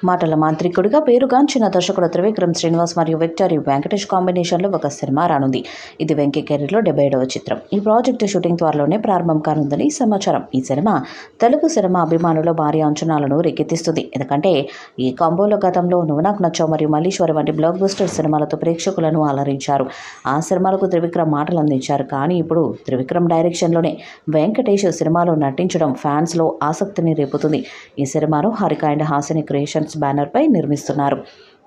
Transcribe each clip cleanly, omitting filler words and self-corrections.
మాటల మాంత్రికుడిగా పేరుగాంచిన దర్శకుడు త్రివిక్రమ్ శ్రీనివాస్ మరియు విక్టరీ వెంకటేష్ కాంబినేషన్లో ఒక సినిమా రానుంది. ఇది వెంకీ కెరీర్లో 77వ చిత్రం. ఈ ప్రాజెక్టు షూటింగ్ త్వరలోనే ప్రారంభం కానుందని సమాచారం. ఈ సినిమా తెలుగు సినిమా అభిమానుల భారీ అంచనాలను రేకెత్తిస్తుంది. ఎందుకంటే ఈ కాంబోలో గతంలో నువ్వు నాకు నచ్చావు మరియు మల్లీశ్వరి వంటి బ్లాక్ బస్టర్ సినిమాలతో ప్రేక్షకులను అలరించారు. ఆ సినిమాలకు త్రివిక్రమ్ మాటలు అందించారు. కానీ ఇప్పుడు త్రివిక్రమ్ డైరెక్షన్లోనే వెంకటేష్ సినిమాలో నటించడం ఫ్యాన్స్లో ఆసక్తిని రేపుతుంది. ఈ సినిమాను Haarika and Hassine creations banner పై నిర్మిస్తున్నారు.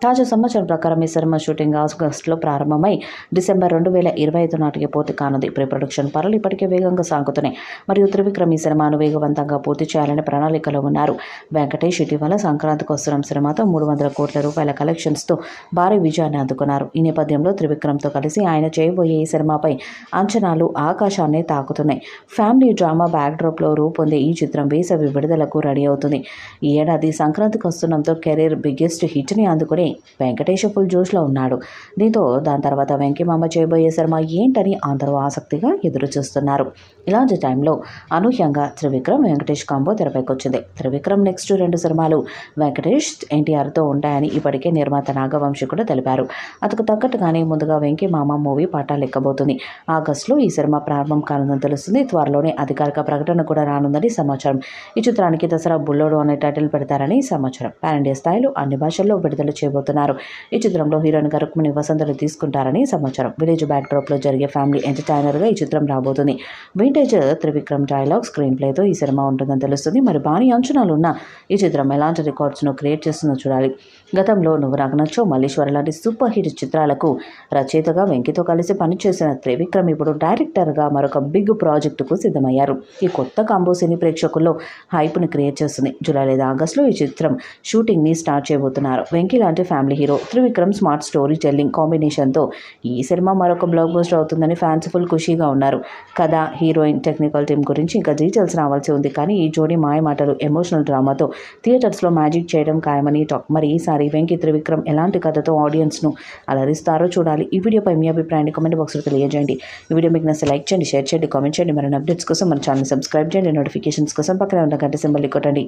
తాజా సమాచారం ప్రకారం ఈ సినిమా షూటింగ్ ఆగస్టులో ప్రారంభమై డిసెంబర్ 2025 నాటికి పూర్తి కానుంది. ప్రీ ప్రొడక్షన్ పనులు ఇప్పటికే వేగంగా సాగుతున్నాయి మరియు త్రివిక్రమ్ ఈ సినిమాను వేగవంతంగా పూర్తి చేయాలని ప్రణాళికలో ఉన్నారు. వెంకటేష్ ఇటీవల సంక్రాంతికి వస్తున్న సినిమాతో 300 కోట్ల రూపాయల కలెక్షన్స్తో భారీ విజయాన్ని అందుకున్నారు. ఈ నేపథ్యంలో త్రివిక్రమ్తో కలిసి ఆయన చేయబోయే ఈ సినిమాపై అంచనాలు ఆకాశాన్ని తాకుతున్నాయి. ఫ్యామిలీ డ్రామా బ్యాక్డ్రాప్లో రూపొందే ఈ చిత్రం వేసవి విడుదలకు రెడీ అవుతుంది. ఈ ఏడాది సంక్రాంతికి వస్తున్నంతో కెరీర్ బిగ్గెస్ట్ హిట్ని అందుకుని వెంకటేష్ ఫుల్ జోష్లో ఉన్నాడు. దీంతో దాని తర్వాత వెంకీ మామ చేయబోయే సినిమా ఏంటని అందరూ ఆసక్తిగా ఎదురు చూస్తున్నారు. ఇలాంటి టైంలో అనూహ్యంగా త్రివిక్రమ్ వెంకటేష్ కాంబో తెరపైకొచ్చింది. త్రివిక్రమ్ నెక్స్ట్ 2 సినిమాలు వెంకటేష్ ఎన్టీఆర్తో ఉంటాయని ఇప్పటికే నిర్మాత నాగవంశి కూడా తెలిపారు. అందుకు తగ్గట్టుగానే ముందుగా వెంకీ మామ మూవీ పట్టాలెక్కబోతుంది. ఆగస్టులో ఈ సినిమా ప్రారంభం కానుందని తెలుస్తుంది. త్వరలోనే అధికారిక ప్రకటన కూడా రానుందని సమాచారం. ఈ చిత్రానికి దసరా బుల్లోడు అనే టైటిల్ పెడతారని సమాచారం. పాన్ ఇండియా స్థాయిలో అన్ని భాషల్లో విడుదల చేయబోతున్నారు. ఈ చిత్రంలో హీరోయిన్గా రుక్మిణి వసంతలు తీసుకుంటారని సమాచారం. విలేజ్ బ్యాక్డ్రాప్లో జరిగే ఫ్యామిలీ ఎంటర్టైనర్గా ఈ చిత్రం రాబోతుంది. వింటేజ్ త్రివిక్రమ్ డైలాగ్ స్క్రీన్ ప్లేతో ఈ సినిమా ఉంటుందని తెలుస్తుంది. మరి భారీ అంచనాలు ఉన్న ఈ చిత్రం ఎలాంటి రికార్డ్స్ను క్రియేట్ చేస్తుందో చూడాలి. గతంలో నువ్వు నాకు నచ్చావు, మల్లీశ్వరి లాంటి సూపర్ హిట్ చిత్రాలకు రచయితగా వెంకీతో కలిసి పనిచేసిన త్రివిక్రమ్ ఇప్పుడు డైరెక్టర్గా మరొక బిగ్ ప్రాజెక్టుకు సిద్ధమయ్యారు. ఈ కొత్త కాంబో సినీ ప్రేక్షకుల్లో హైప్ని క్రియేట్ చేస్తుంది. జూలై లేదా ఆగస్టులో ఈ చిత్రం షూటింగ్ని స్టార్ట్ చేయబోతున్నారు. వెంకీ లాంటి family hero, Trivikram smart story telling కాంబినేషన్తో ఈ సినిమా మరొక బ్లాక్ బస్టర్ అవుతుందని ఫ్యాన్స్ ఫుల్ ఖుషీగా ఉన్నారు. కథ, హీరోయిన్, టెక్నికల్ టీం గురించి ఇంకా డీటెయిల్స్ రావాల్సి ఉంది. కానీ ఈ జోడీ మాయమాటలు, ఎమోషనల్ డ్రామాతో థియేటర్స్లో మ్యాజిక్ చేయడం ఖాయమని టాక్. మరి ఈసారి వెంకీ త్రివిక్రమ్ ఎలాంటి కథతో ఆడియన్స్ను అలరిస్తారో చూడాలి. ఈ వీడియోపై మీ అభిప్రాయాన్ని కామెంట్ బాక్స్లో తెలియజేయండి. ఈ వీడియో మీకు నచ్చితే లైక్ చేయండి, షేర్ చేయండి, కామెంట్ చేయండి. మరిన్ని అప్డేట్స్ కోసం మన ఛానల్ సబ్స్క్రైబ్ చేయండి. నోటిఫికేషన్స్ కోసం పక్కనే ఉన్న గంట సింబల్ కొట్టండి.